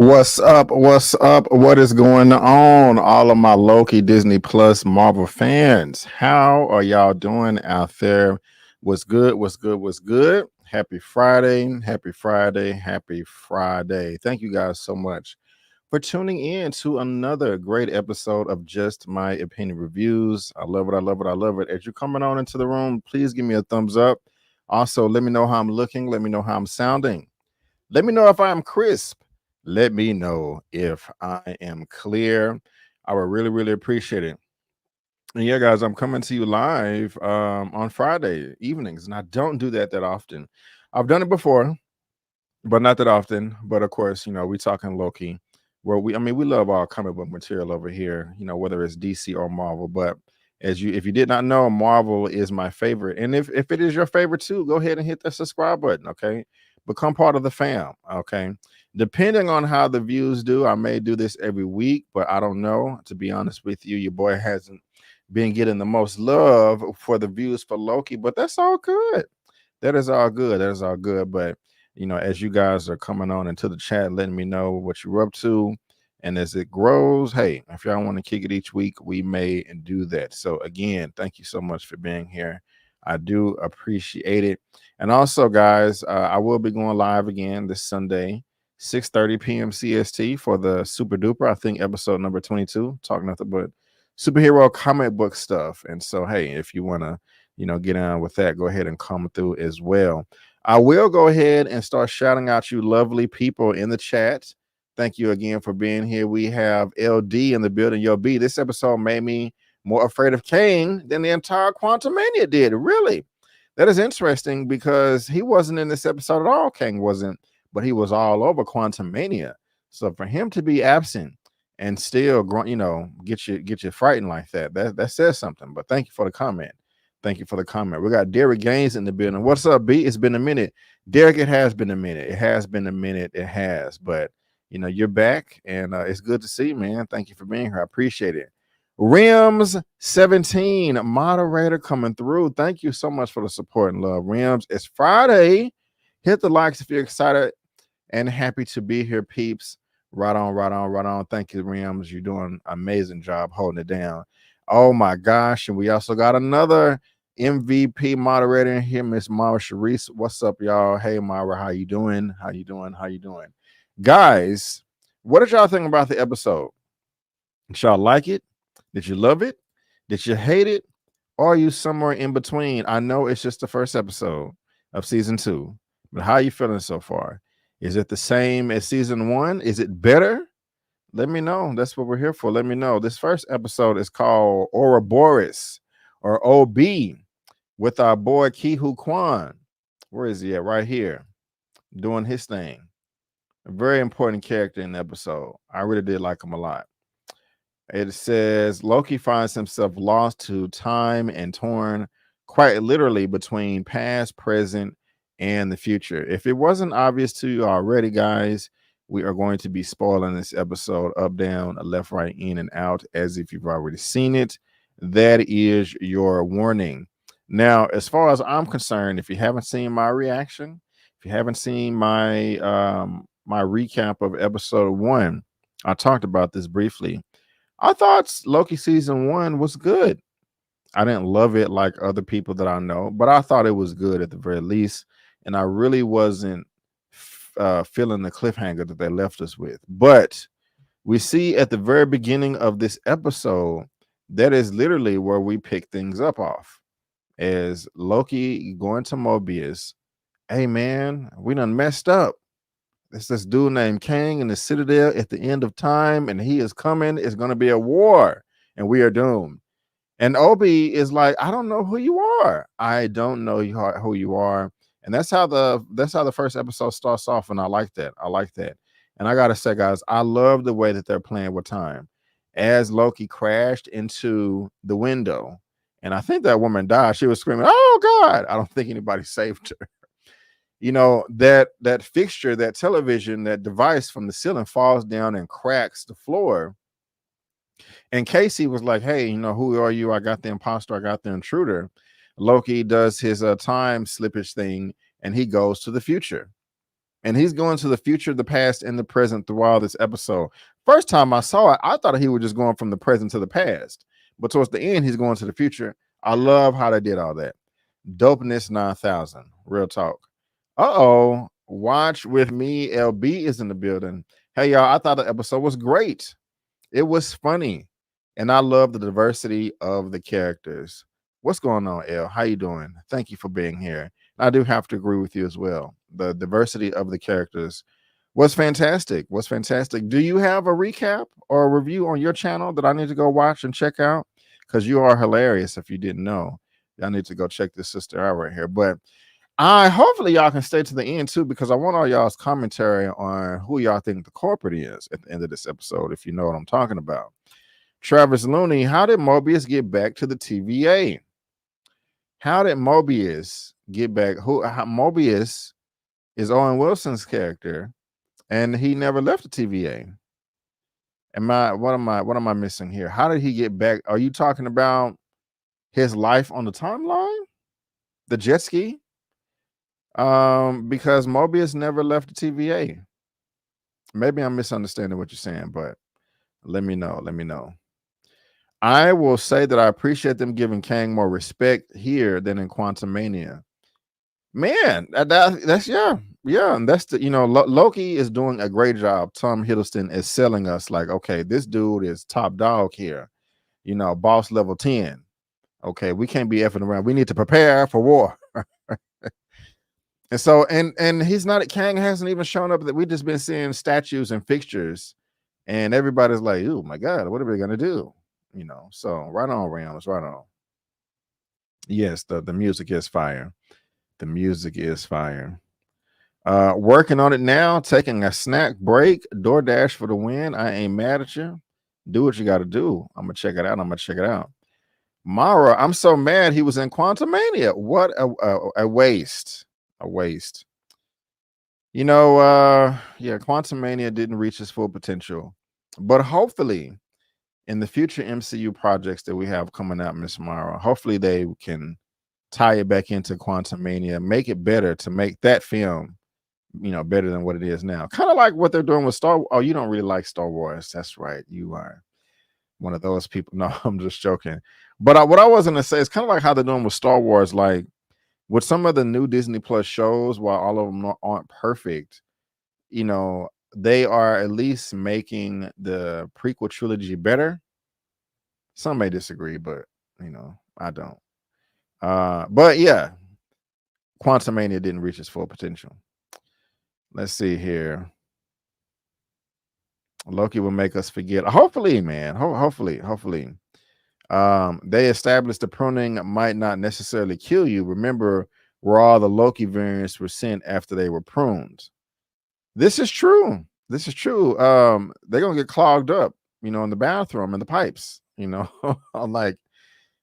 What's up? What's up? What is going on? All of my Loki, Disney Plus, Marvel fans. How are y'all doing out there? What's good? What's good? What's good? Happy Friday. Happy Friday. Happy Friday. Thank you guys so much for tuning in to another great episode of Just My Opinion Reviews. I love it. I love it. I love it. As you're coming on into the room, please give me a thumbs up. Also, let me know how I'm looking. Let me know how I'm sounding. Let me know if I am crisp. Let me know if I am clear. I would really, really appreciate it. And yeah, guys, I'm coming to you live on Friday evenings, and I don't do that often. I've done it before, but not that often. But of course, we talking Loki, where we love all comic book material over here. Whether it's DC or Marvel. But if you did not know, Marvel is my favorite, and if it is your favorite too, go ahead and hit the subscribe button. Okay, become part of the fam. Okay. Depending on how the views do, I may do this every week, but I don't know. To be honest with you, your boy hasn't been getting the most love for the views for Loki, but that's all good. That is all good. That is all good. But as you guys are coming on into the chat, letting me know what you're up to, and as it grows, hey, if y'all want to kick it each week, we may do that. So again, thank you so much for being here. I do appreciate it. And also, guys, I will be going live again this Sunday, 6:30 p.m. CST for the Super Duper, I think episode number 22, talking nothing but superhero comic book stuff. And so, hey, if you want to, get on with that, go ahead and come through as well. I will go ahead and start shouting out you lovely people in the chat. Thank you again for being here. We have LD in the building. Yo, B, this episode made me more afraid of Kang than the entire Quantumania did. Really? That is interesting because he wasn't in this episode at all. Kang wasn't, but he was all over Quantumania. So for him to be absent and still, get you frightened like that says something. But thank you for the comment. Thank you for the comment. We got Derek Gaines in the building. What's up, B? It's been a minute. Derek, it has been a minute. It has been a minute. It has. But, you're back, and it's good to see you, man. Thank you for being here. I appreciate it. Rims 17 moderator coming through. Thank you so much for the support and love. Rims, it's Friday. Hit the likes if you're excited and happy to be here, peeps. Right on, right on, right on. Thank you, Rims. You're doing an amazing job holding it down. Oh my gosh. And we also got another MVP moderator in here, Miss Mara Sharice. What's up, y'all? Hey, Mara, how you doing? How you doing? How you doing? Guys, what did y'all think about the episode? Did y'all like it? Did you love it? Did you hate it? Or are you somewhere in between? I know it's just the first episode of season 2, but how are you feeling so far? Is it the same as season 1? Is it better? Let me know. That's what we're here for. Let me know. This first episode is called Ouroboros, or OB, with our boy Kihu Kwan. Where is he at? Right here, doing his thing. A very important character in the episode. I really did like him a lot. It says Loki finds himself lost to time and torn quite literally between past, present, and the future. If it wasn't obvious to you already, guys, we are going to be spoiling this episode up, down, left, right, in, and out, as if you've already seen it. That is your warning. Now, as far as I'm concerned, if you haven't seen my reaction, if you haven't seen my my recap of episode 1, I talked about this briefly. I thought Loki season 1 was good. I didn't love it like other people that I know, but I thought it was good at the very least. And I really wasn't feeling the cliffhanger that they left us with. But we see at the very beginning of this episode, that is literally where we pick things up off. As Loki going to Mobius, hey man, we done messed up. It's this dude named Kang in the Citadel at the end of time, and he is coming. It's going to be a war, and we are doomed. And Obi is like, I don't know who you are. I don't know who you are. And that's how the first episode starts off, and I like that. I like that. And I gotta say, guys, I love the way that they're playing with time. As Loki crashed into the window, and I think that woman died. She was screaming, "Oh God!" I don't think anybody saved her. That fixture, that television, that device from the ceiling falls down and cracks the floor. And Casey was like, hey, who are you? I got the imposter. I got the intruder. Loki does his time slippage thing, and he goes to the future. and he's going to the future, the past, and the present through all this episode. First time I saw it, I thought he was just going from the present to the past, but towards the end, he's going to the future. I love how they did all that. Dopeness 9000, real talk. Uh-oh, watch with me. LB is in the building. Hey, y'all, I thought the episode was great. It was funny, and I love the diversity of the characters. What's going on, L? How you doing? Thank you for being here. I do have to agree with you as well. The diversity of the characters was fantastic. Do you have a recap or a review on your channel that I need to go watch and check out? Because you are hilarious. If you didn't know, I need to go check this sister out right here. But hopefully y'all can stay to the end too, because I want all y'all's commentary on who y'all think the corporate is at the end of this episode, if you know what I'm talking about. Travis Looney, how did Mobius get back to the TVA? How did Mobius get back? Mobius is Owen Wilson's character, and he never left the TVA. What am I missing here? How did he get back? Are you talking about his life on the timeline? The jet ski? Because Mobius never left the TVA. Maybe I'm misunderstanding what you're saying, but let me know. I will say that I appreciate them giving Kang more respect here than in Quantumania. Man, that's yeah. And that's the, Loki is doing a great job. Tom Hiddleston is selling us like, okay, this dude is top dog here, boss level 10. Okay, we can't be effing around. We need to prepare for war. And so, and he's not, Kang hasn't even shown up. That we just been seeing statues and fixtures, and everybody's like, oh my God, what are we gonna do? So right on, Rams, right on. Yes, the music is fire. The music is fire. Working on it now, taking a snack break. DoorDash for the win. I ain't mad at you. Do what you got to do. I'm gonna check it out. Mara, I'm so mad he was in Quantumania. What a waste. A waste. Quantumania didn't reach its full potential, but hopefully in the future MCU projects that we have coming out, Miss Mara, hopefully they can tie it back into Quantumania, make it better, to make that film, better than what it is now. Kind of like what they're doing with Star Wars. Oh, you don't really like Star Wars. That's right. You are one of those people. No, I'm just joking. But what I was going to say is kind of like how they're doing with Star Wars, like with some of the new Disney Plus shows, while all of them aren't perfect, they are at least making the prequel trilogy better. Some may disagree, but I don't. But yeah, Quantumania didn't reach its full potential. Let's see here. Loki will make us forget. Hopefully, man. Hopefully. They established the pruning might not necessarily kill you. Remember where all the Loki variants were sent after they were pruned. This is true. They're gonna get clogged up, in the bathroom, in the pipes, like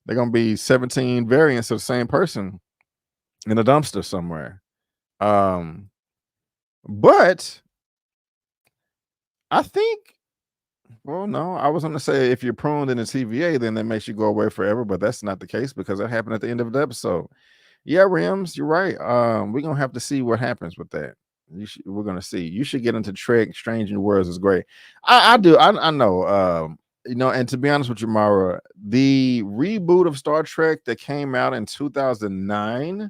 they're gonna be 17 variants of the same person in a dumpster somewhere. But I think, well, no, I was going to say if you're pruned in the TVA, then that makes you go away forever, but that's not the case because that happened at the end of the episode. Yeah, Rims, you're right. We're going to have to see what happens with that. We're going to see. You should get into Trek. Strange New Worlds is great. I do. I know. And to be honest with you, Mara, the reboot of Star Trek that came out in 2009,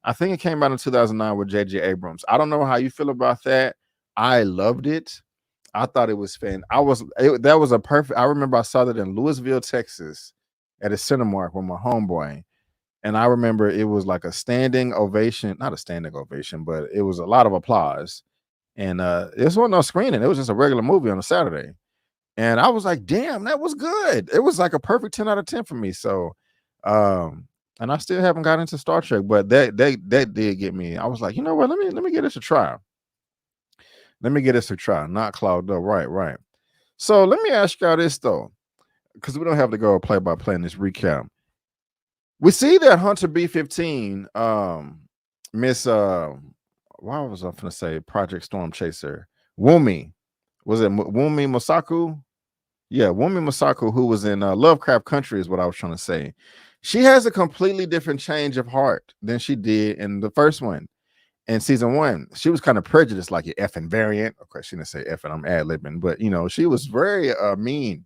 I think it came out in 2009 with J.J. Abrams. I don't know how you feel about that. I loved it. I thought it was fan. That was a perfect. I remember I saw that in Louisville, Texas, at a Cinemark with my homeboy, and I remember it was like a standing ovation, not a standing ovation, but it was a lot of applause. And it wasn't no screening. It was just a regular movie on a Saturday, and I was like, "Damn, that was good." It was like a perfect 10 out of 10 for me. So, and I still haven't got into Star Trek, but that did get me. I was like, you know what? Let me get this a try. Not clogged up. Right. So let me ask y'all this though, because we don't have to go play by play in this recap. We see that Hunter B-15, Miss why was I gonna say Project Storm Chaser? Wumi. Was it Wumi Mosaku? Yeah, Wumi Mosaku, who was in Lovecraft Country, is what I was trying to say. She has a completely different change of heart than she did in the first one. in season 1, she was kind of prejudiced, like, your effing variant. Of course, she didn't say effing, I'm ad-libbing, but she was very mean.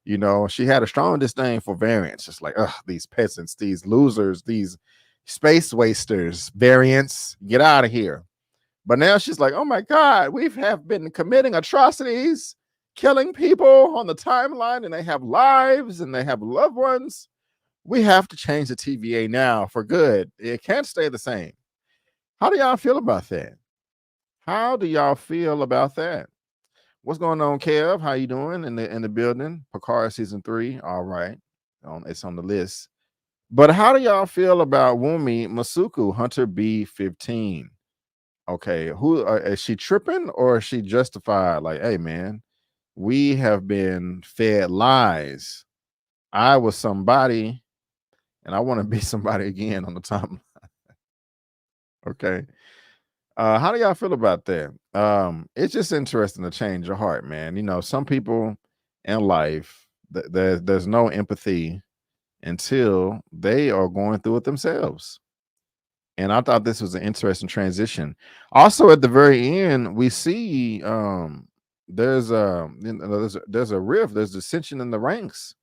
She had a strong disdain for variants, just like, ugh, these peasants, these losers, these space wasters, variants, get out of here. But now she's like, oh my God, we have been committing atrocities, killing people on the timeline, and they have lives and they have loved ones. We have to change the TVA now for good. It can't stay the same. How do y'all feel about that? How do y'all feel about that? What's going on, Kev? How you doing in the building? Picard season 3. All right. It's on the list. But how do y'all feel about Wumi Masuku, Hunter B15? Okay, who is she tripping or is she justified? Like, hey man, we have been fed lies. I was somebody and I want to be somebody again on the timeline. Okay. How do y'all feel about that? It's just interesting to change your heart, man. Some people in life, there's no empathy until they are going through it themselves. And I thought this was an interesting transition. Also, at the very end, we see there's a rift, there's dissension in the ranks.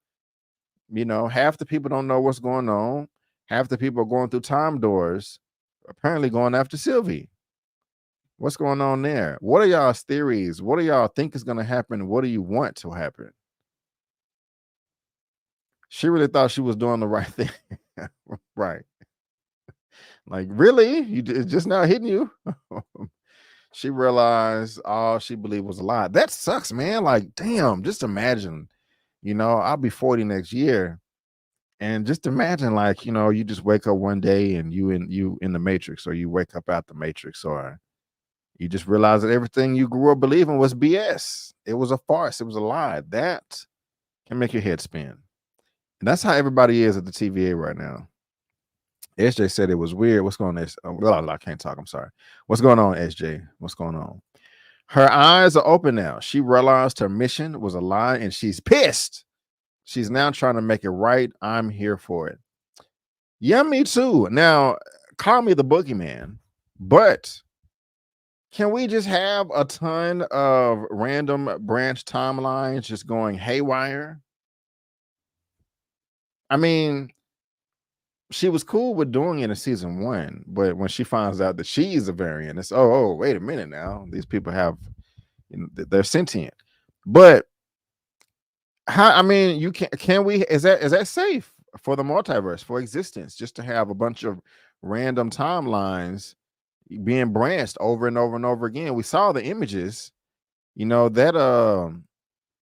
Half the people don't know what's going on. Half the people are going through time doors, apparently going after Sylvie. What's going on there? What are y'all's theories? What do y'all think is going to happen? What do you want to happen? She really thought she was doing the right thing. Right. Like, really? It's just now hitting you? She realized all she believed was a lie. That sucks, man. Like, damn, just imagine, I'll be 40 next year. And just imagine, like, you just wake up one day and you in the Matrix, or you wake up out the Matrix, or you just realize that everything you grew up believing was BS. It was a farce. It was a lie. That can make your head spin. And that's how everybody is at the TVA right now. SJ said it was weird. What's going on? I can't talk. I'm sorry. What's going on, SJ? What's going on? Her eyes are open now. She realized her mission was a lie and she's pissed. She's now trying to make it right. I'm here for it. Yeah, me too. Now, call me the boogeyman, but can we just have a ton of random branch timelines just going haywire? I mean, she was cool with doing it in season 1, but when she finds out that she's a variant, it's wait a minute now. These people have, they're sentient. But how? I mean, you can we? Is that safe for the multiverse, for existence, just to have a bunch of random timelines being branched over and over and over again? We saw the images, that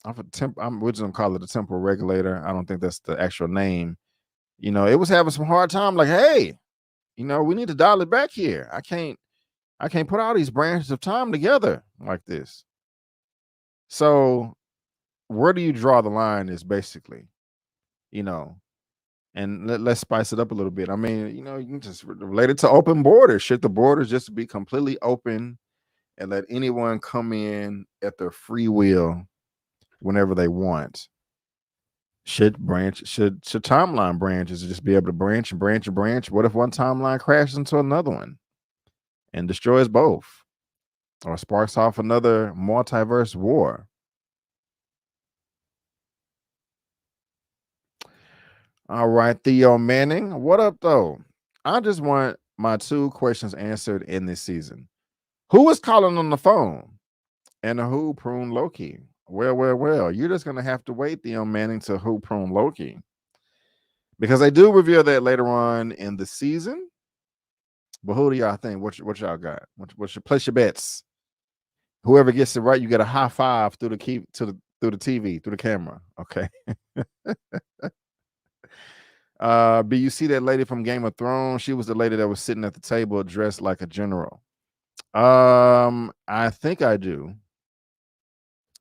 I'm originally call it a temporal regulator. I don't think that's the actual name. It was having some hard time. Like, hey, we need to dial it back here. I can't put all these branches of time together like this. So where do you draw the line is basically, and let's spice it up a little bit. I mean, you can just relate it to open borders. Should the borders just be completely open and let anyone come in at their free will whenever they want? Should timeline branches just be able to branch? What if one timeline crashes into another one and destroys both, or sparks off another multiverse war? All right, Theo Manning, what up though? I just want my 2 questions answered in this season. Who is calling on the phone, and who pruned Loki? Well, you're just gonna have to wait, Theo Manning, to who pruned Loki, because they do reveal that later on in the season. But who do y'all think? What y'all got? What's your place your bets? Whoever gets it right, you get a high five through the through the TV, through the camera. Okay. But you see that lady from Game of Thrones? She was the lady that was sitting at the table dressed like a general. I think I do.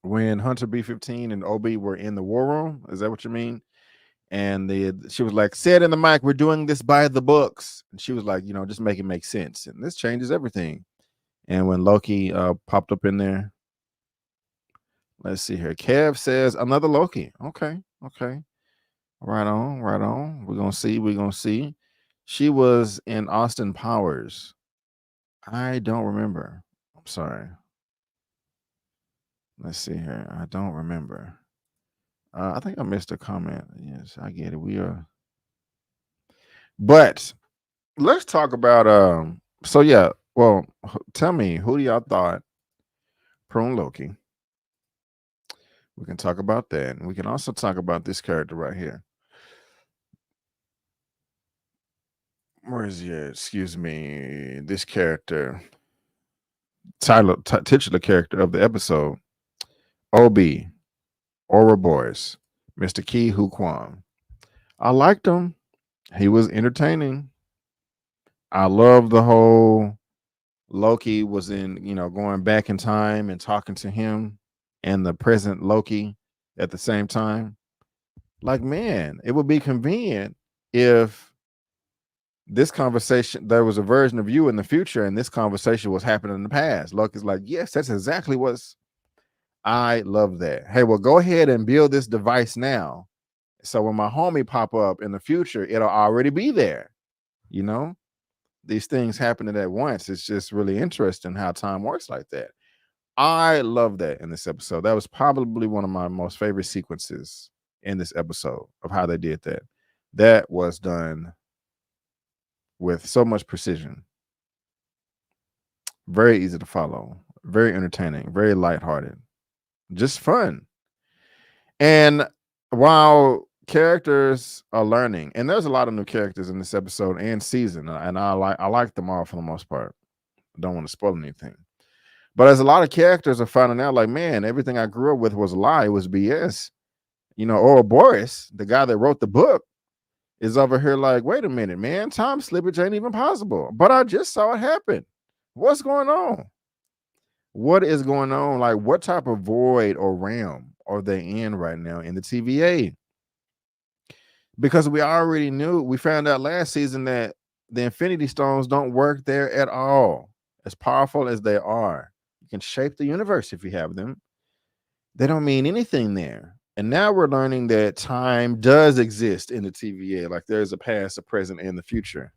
When Hunter B15 and OB were in the war room, is that what you mean? And she was like, "Say it in the mic, we're doing this by the books." And she was like, just make it make sense. And this changes everything. And when Loki popped up in there, let's see here. Kev says another Loki. Okay. Right on. We're gonna see. She was in Austin Powers. I don't remember. I'm sorry. Let's see here. I don't remember. I think I missed a comment. Yes, I get it. We are, but let's talk about so yeah, well, tell me, who do y'all thought prune Loki? We can talk about that. And we can also talk about this character right here. Where is he at? Excuse me. This character, titular character of the episode, OB, Aura Boys, Mr. Ki Hu Kwan. I liked him. He was entertaining. I love the whole Loki was in, going back in time and talking to him and the present Loki at the same time. Like, man, it would be convenient if this conversation, there was a version of you in the future and this conversation was happening in the past. Loki's like, yes, that's exactly what's, I love that. Hey, well, go ahead and build this device now. So when my homie pop up in the future, it'll already be there. These things happening at once. It's just really interesting how time works like that. I love that in this episode. That was probably one of my most favorite sequences in this episode of how they did that. That was done with so much precision. Very easy to follow, very entertaining, very lighthearted, just fun. And while characters are learning, and there's a lot of new characters in this episode and season, and I like them all for the most part. I don't want to spoil anything. But as a lot of characters are finding out, like, man, everything I grew up with was a lie, it was BS. Or Boris, the guy that wrote the book, is over here like, wait a minute, man, time slippage ain't even possible. But I just saw it happen. What's going on? What is going on? Like, what type of void or realm are they in right now in the TVA? Because we already knew, we found out last season that the Infinity Stones don't work there at all. As powerful as they are, you can shape the universe if you have them. They don't mean anything there. And now we're learning that time does exist in the TVA. Like, there's a past, a present, and the future.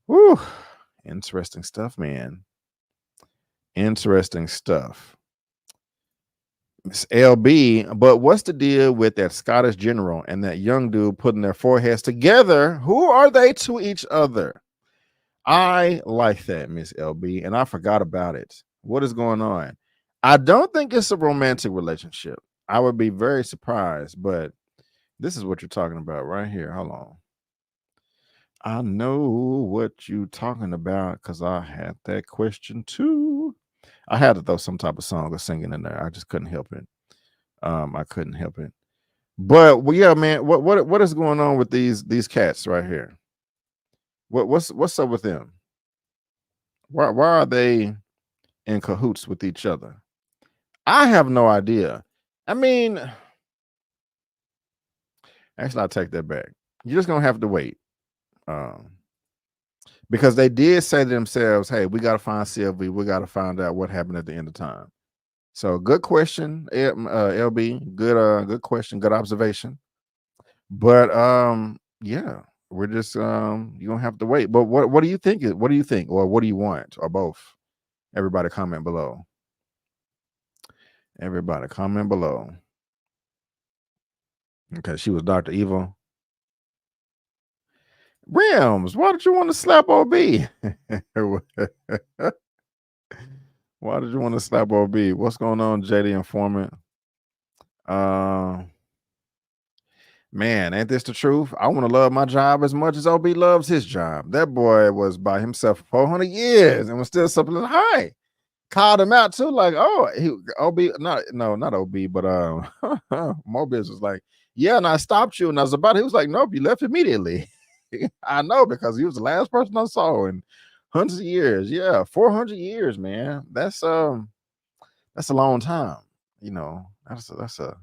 Whew. Interesting stuff, man. Interesting stuff. Miss LB, but what's the deal with that Scottish general and that young dude putting their foreheads together? Who are they to each other? I like that, Miss LB, and I forgot about it. What is going on? I don't think it's a romantic relationship. I would be very surprised, but this is what you're talking about right here. Hold on. I know what you're talking about because I had that question too. I had to throw some type of song or singing in there. I just couldn't help it. I couldn't help it. But well, yeah, man. What is going on with these cats right here? What's up with them? Why are they in cahoots with each other? I have no idea. I mean, actually, I'll take that back. You're just gonna have to wait. Because they did say to themselves, hey, we got to find Sylvie. We got to find out what happened at the end of time. So good question, LB. Good question. Good observation. But yeah, we're just you're gonna have to wait. But what do you think? What do you think? Or what do you want? Or both? Everybody comment below. Everybody comment below. Okay, she was Dr. Evil. Rims, why did you want to slap OB? Why did you want to slap OB? What's going on, JD Informant? Man, ain't this the truth? I want to love my job as much as OB loves his job. That boy was by himself for 400 years and was still something high. Called him out too, like, oh, OB, not OB, but Mobius was like, yeah, and I stopped you, and I was about. He was like, nope, you left immediately. I know, because he was the last person I saw in hundreds of years. Yeah, 400 years, man. That's a long time. That's a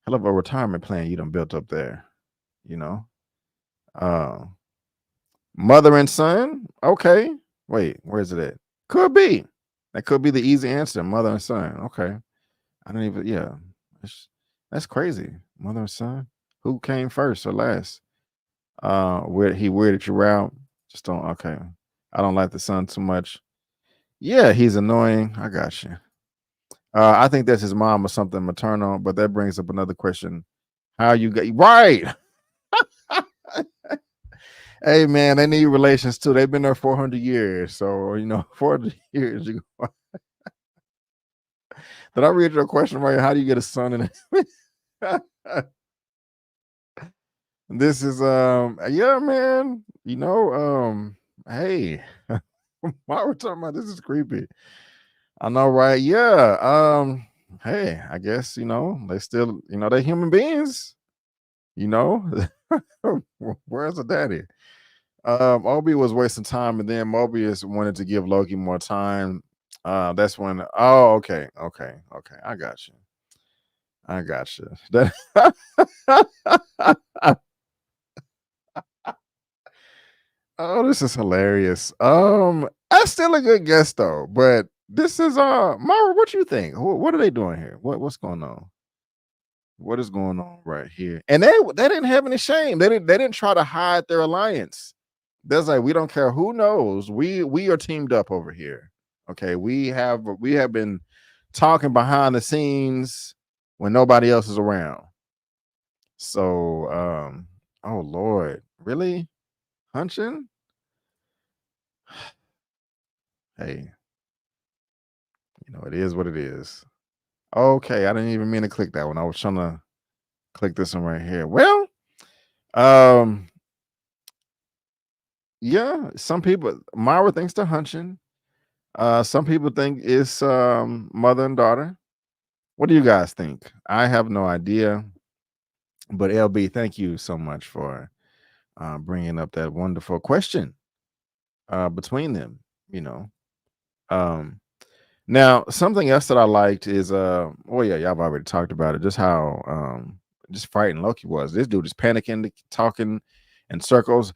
hell of a retirement plan you done built up there. Uh, mother and son. Okay, wait, where's it at? Could be. That could be the easy answer. Mother and son. Okay, I don't even. Yeah, that's crazy. Mother and son. Who came first or last? Where he weirded you out? Just don't. Okay. I don't like the son too much. Yeah, he's annoying. I got you. I think that's his mom or something maternal, but that brings up another question. How you got right? Hey man, they need relations too. They've been there 400 years, so 400 years. Did I read your question right? How do you get a son in it? This is yeah, man. Hey, why we're talking about this is creepy. I know, right? Yeah. Hey, I guess they still, they're human beings, you know. Where's the daddy? Obi was wasting time, and then Mobius wanted to give Loki more time. That's when okay. I got you. I got you. Oh, this is hilarious. That's still a good guess though, but this is Mara, what you think? What are they doing here? What's going on? What is going on right here? And they didn't have any shame. They didn't try to hide their alliance. There's like, we don't care who knows. We are teamed up over here. Okay, we have been talking behind the scenes when nobody else is around. So oh Lord, really? Hunching? Hey, it is what it is. Okay, I didn't even mean to click that one. I was trying to click this one right here. Well, um, yeah, some people Myra thinks they're hunching. Some people think it's mother and daughter. What do you guys think? I have no idea. But LB, thank you so much for bringing up that wonderful question between them. You know, um, Now, something else that I liked is oh yeah, y'all have already talked about it, just how just frightened Loki was. This dude is panicking, talking in circles.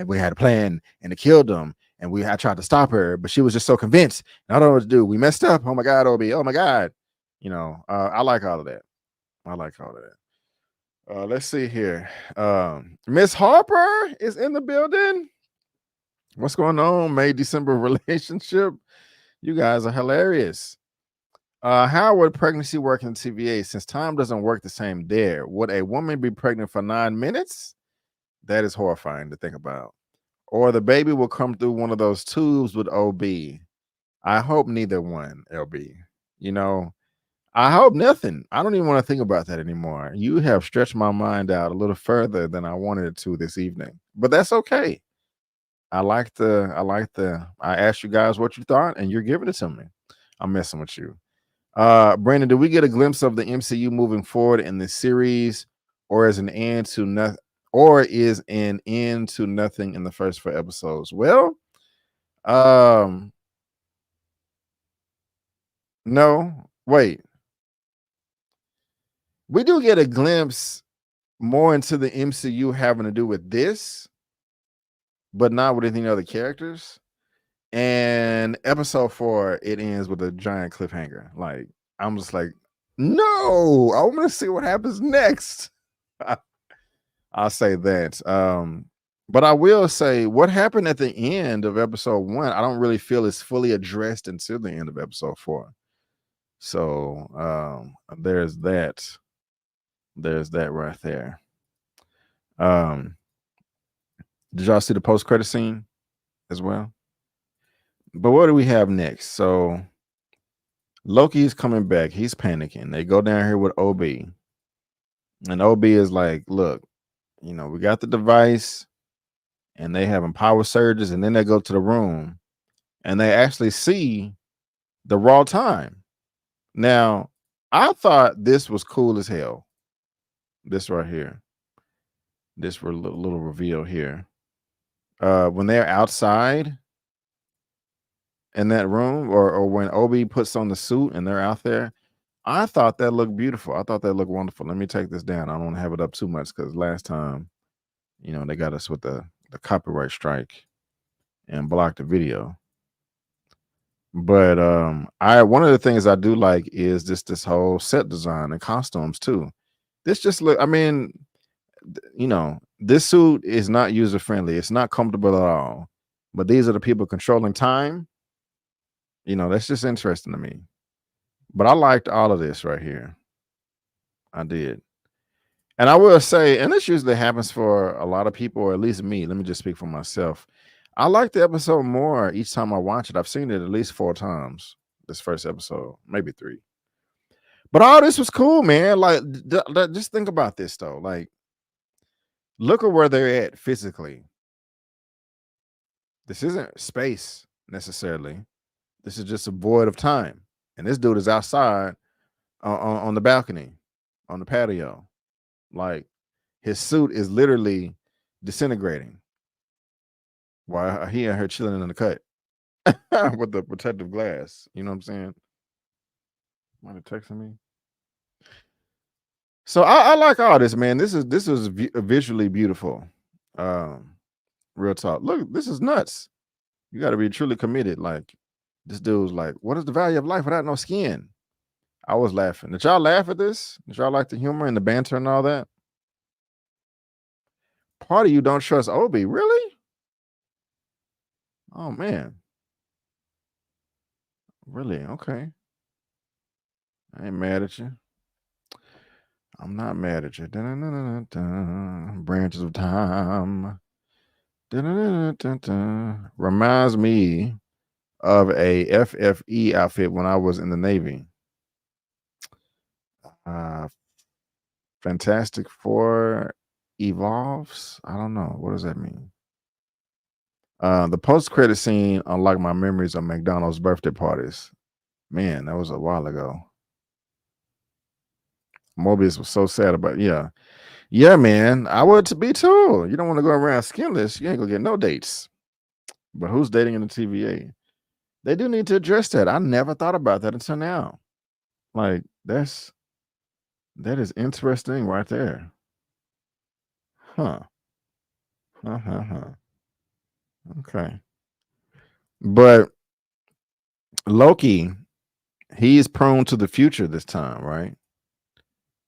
We had a plan and it killed him, and I tried to stop her, but she was just so convinced. I don't know what to do. We messed up. Oh my god, Obi. Oh my god. I like all of that. I like all of that. Let's see here. Miss Harper is in the building. What's going on? May December relationship. You guys are hilarious. How would pregnancy work in TVA since time doesn't work the same there? Would a woman be pregnant for 9 minutes? That is horrifying to think about. Or the baby will come through one of those tubes with OB. I hope neither one, LB. I hope nothing. I don't even want to think about that anymore. You have stretched my mind out a little further than I wanted it to this evening. But that's okay. I asked you guys what you thought, and you're giving it to me. I'm messing with you. Brandon, do we get a glimpse of the MCU moving forward in this series, or is an end to nothing, or is an end to nothing in the first 4 episodes? Well, no, wait. We do get a glimpse more into the MCU having to do with this, but not with any other characters. And episode 4, it ends with a giant cliffhanger. Like, I'm just like, no, I want to see what happens next. I'll say that. But I will say what happened at the end of episode 1, I don't really feel is fully addressed until the end of episode 4. So there's that. There's that right there. Did y'all see the post-credit scene as well? But what do we have next? So Loki's coming back. He's panicking. They go down here with OB. And OB is like, look, we got the device, and they having power surges, and then they go to the room and they actually see the raw time. Now, I thought this was cool as hell. This right here. This little reveal here. When they're outside in that room, or when Obi puts on the suit and they're out there, I thought that looked beautiful. I thought that looked wonderful. Let me take this down. I don't want to have it up too much because last time, they got us with the copyright strike and blocked the video. But one of the things I do like is this whole set design and costumes too. This just look, this suit is not user friendly. It's not comfortable at all. but these are the people controlling time. You know, that's just interesting to me. But I liked all of this right here. I did. And I will say, and this usually happens for a lot of people, or at least me. Let me just speak for myself. I like the episode more each time I watch it. I've seen it at least 4 times. This first episode, maybe 3. But all this was cool, man. Like, just think about this though. Like, look at where they're at physically. This isn't space necessarily. This is just a void of time. And this dude is outside on the balcony, on the patio. Like, his suit is literally disintegrating while he and her chilling in the cut with the protective glass. You know what I'm saying? Might have texted me. So I like all this, man. This is visually beautiful. Real talk. Look, this is nuts. You got to be truly committed. Like, this dude's like, what is the value of life without no skin? I was laughing. Did y'all laugh at this? Did y'all like the humor and the banter and all that? Part of you don't trust Obi, really? Oh man. Really? Okay. I ain't mad at you. I'm not mad at you. Branches of time. Reminds me of a FFE outfit when I was in the Navy. Fantastic Four evolves. I don't know. What does that mean? The post-credit scene unlocked my memories of McDonald's birthday parties. Man, that was a while ago. Mobius was so sad about it. Yeah, man. I would to be too. You don't want to go around skinless. You ain't gonna get no dates. But who's dating in the TVA? They do need to address that. I never thought about that until now. Like, that is interesting right there. Huh. Okay. But Loki, he's prone to the future this time, right?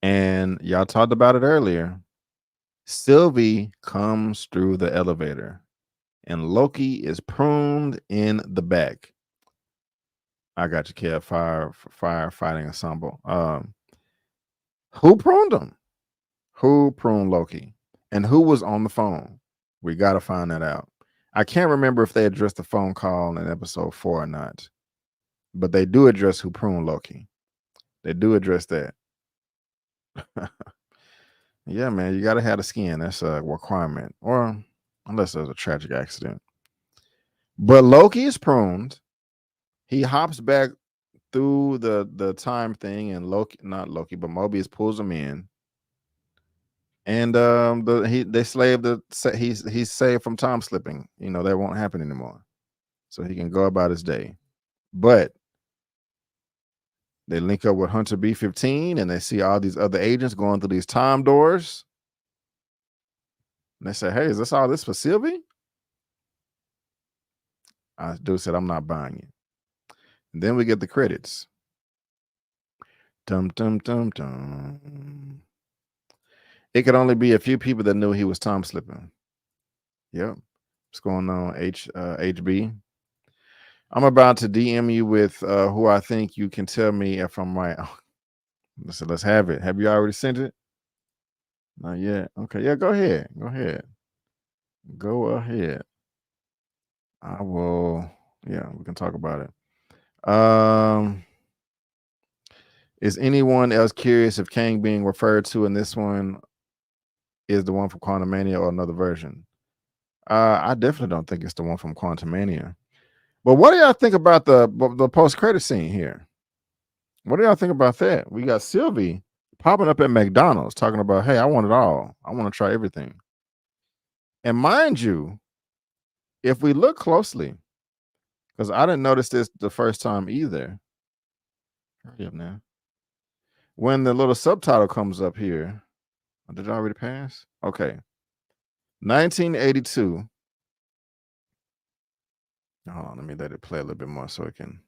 And y'all talked about it earlier. Sylvie comes through the elevator, and Loki is pruned in the back. I got you, Kev. Firefighting ensemble. Who pruned him? Who pruned Loki? And who was on the phone? We got to find that out. I can't remember if they addressed the phone call in episode 4 or not, but they do address who pruned Loki. They do address that. Yeah, man, you got to have the skin. That's a requirement, or unless there's a tragic accident. But Loki is pruned. He hops back through the time thing, and Mobius pulls him in. And he's saved from time slipping. You know, that won't happen anymore. So he can go about his day. But they link up with Hunter B-15, and they see all these other agents going through these time doors. And they say, hey, is this all this for Sylvie? Dude said, I'm not buying it. And then we get the credits. Dum, dum, dum, dum. It could only be a few people that knew he was time slipping. Yep. What's going on, HB? I'm about to DM you with who I think you can tell me if I'm right. So let's have it. Have you already sent it? Not yet. Okay. Yeah, go ahead. Go ahead. I will. Yeah, we can talk about it. Is anyone else curious if Kang being referred to in this one is the one from Quantumania or another version? I definitely don't think it's the one from Quantumania. But what do y'all think about the post-credit scene here? What do y'all think about that? We got Sylvie popping up at McDonald's talking about, hey, I want it all. I want to try everything. And mind you, if we look closely, because I didn't notice this the first time either. Hurry up now. When the little subtitle comes up here, did it already pass? Okay. 1982. Hold on, let me let it play a little bit more so it can.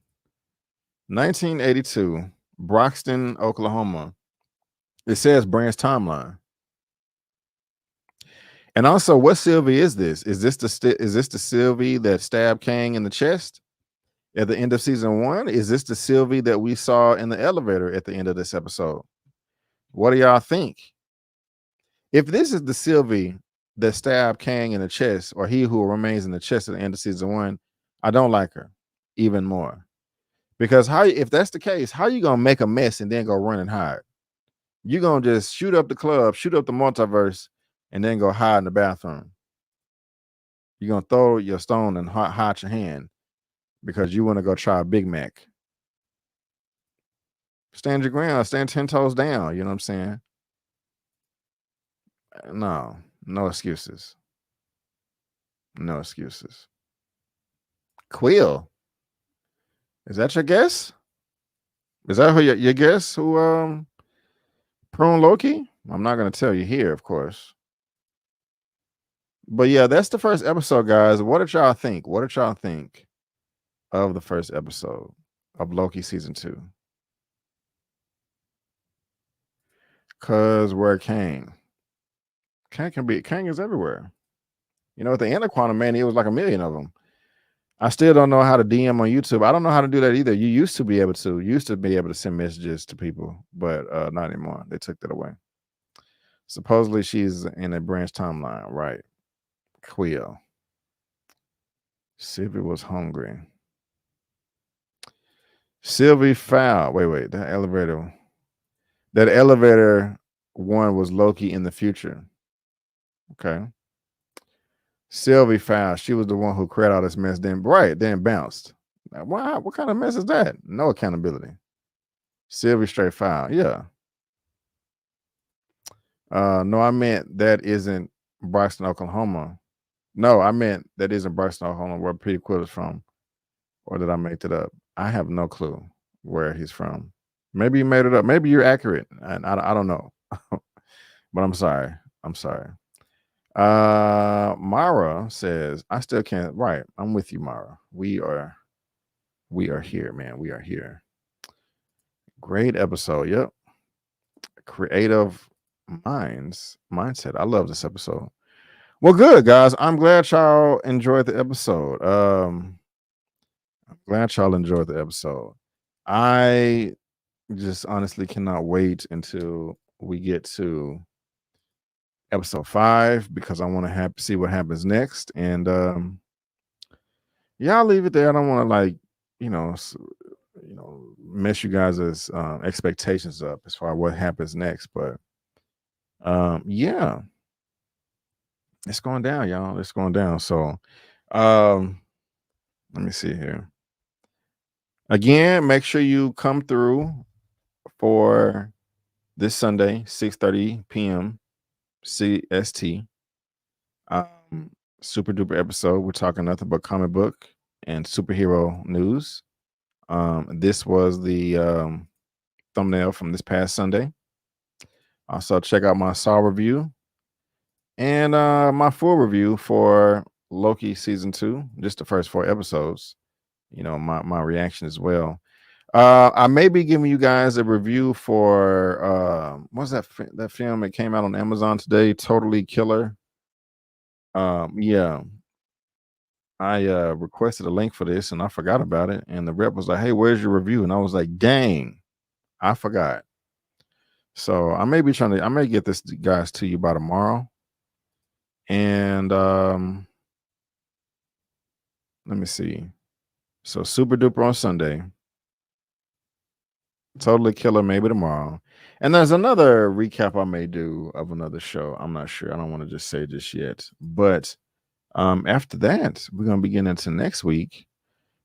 1982, Broxton, Oklahoma. It says branch timeline. And also, what Sylvie is this? Is this the Sylvie that stabbed Kang in the chest at the end of season 1? Is this the Sylvie that we saw in the elevator at the end of this episode? What do y'all think? If this is the Sylvie that stabbed Kang in the chest, or he who remains in the chest at the end of season 1, I don't like her even more. Because if that's the case, how you gonna make a mess and then go run and hide? You're gonna just shoot up the club, shoot up the multiverse, and then go hide in the bathroom. You're gonna throw your stone and hide your hand because you want to go try a Big Mac. Stand your ground, stand 10 toes down. You know what I'm saying? No excuses. No excuses. Quill, is that your guess? Is that who your guess? Who prone Loki? I'm not gonna tell you here, of course. But yeah, that's the first episode, guys. What did y'all think? What did y'all think of the first episode of Loki season 2? Cause where Kang is everywhere. You know, at the end of Quantum Mania, it was like 1 million of them. I still don't know how to DM on YouTube. I don't know how to do that either. You used to be able to send messages to people, but not anymore. They took that away. Supposedly she's in a branch timeline, right? Quill. Sylvie was hungry. Sylvie foul. Wait. That elevator one was Loki in the future. Okay. Sylvie foul. She was the one who created all this mess. Then bounced. Why? What kind of mess is that? No accountability. Sylvie straight foul. Yeah. No, I meant that isn't Bryson, Oklahoma. No, I meant that isn't Bryson, Oklahoma, where Peter Quill is from. Or did I make it up? I have no clue where he's from. Maybe you made it up. Maybe you're accurate. And I don't know. But I'm sorry. Mara says, I still can't. Right. I'm with you, Mara. We are here, man. We are here. Great episode. Yep. Creative mindset. I love this episode. Well, good, guys. I'm glad y'all enjoyed the episode. I just honestly cannot wait until we get to episode 5 because I want to see what happens next. And yeah, I'll leave it there. I don't want to mess you guys' expectations up as far as what happens next. But yeah, it's going down, y'all. It's going down. So let me see here. Again, make sure you come through for this Sunday, 6:30 p.m. CST. Super duper episode. We're talking nothing but comic book and superhero news. This was the thumbnail from this past Sunday. Also, check out my Saw review and my full review for Loki season 2, just the first 4 episodes. You know, my reaction as well. I may be giving you guys a review for what's that film that came out on Amazon today, Totally Killer. Yeah, I requested a link for this and I forgot about it, and the rep was like, hey, where's your review? And I was like, dang, I forgot. So I may get this guys to you by tomorrow. And let me see. So Super Duper on Sunday, Totally Killer maybe tomorrow. And there's another recap I may do of another show. I'm not sure. I don't want to just say just yet. But after that, we're going to begin into next week.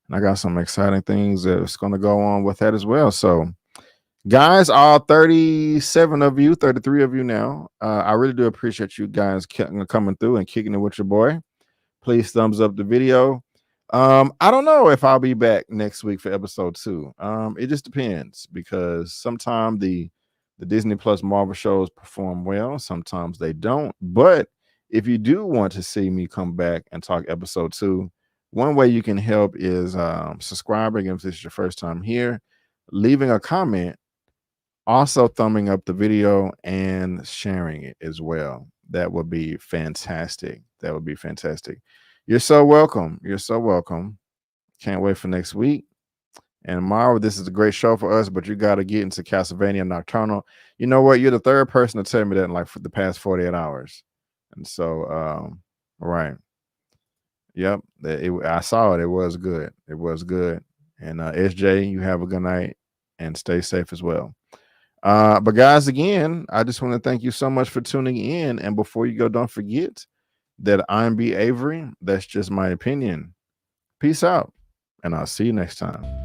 And I got some exciting things that's going to go on with that as well. So, guys, all 37 of you, 33 of you now, I really do appreciate you guys coming through and kicking it with your boy. Please thumbs up the video. I don't know if I'll be back next week for episode 2. It just depends because sometimes the Disney Plus Marvel shows perform well, sometimes they don't. But if you do want to see me come back and talk episode 2, one way you can help is subscribing if this is your first time here, leaving a comment, also thumbing up the video and sharing it as well. That would be fantastic. That would be fantastic. You're so welcome. You're so welcome. Can't wait for next week. And tomorrow, this is a great show for us, but you got to get into Castlevania Nocturnal. You know what? You're the third person to tell me that in like for the past 48 hours. And so, right. Yep. I saw it. It was good. It was good. And SJ, you have a good night and stay safe as well. But guys, again, I just want to thank you so much for tuning in. And before you go, don't forget that I'm B. Avery. That's just my opinion. Peace out. And I'll see you next time.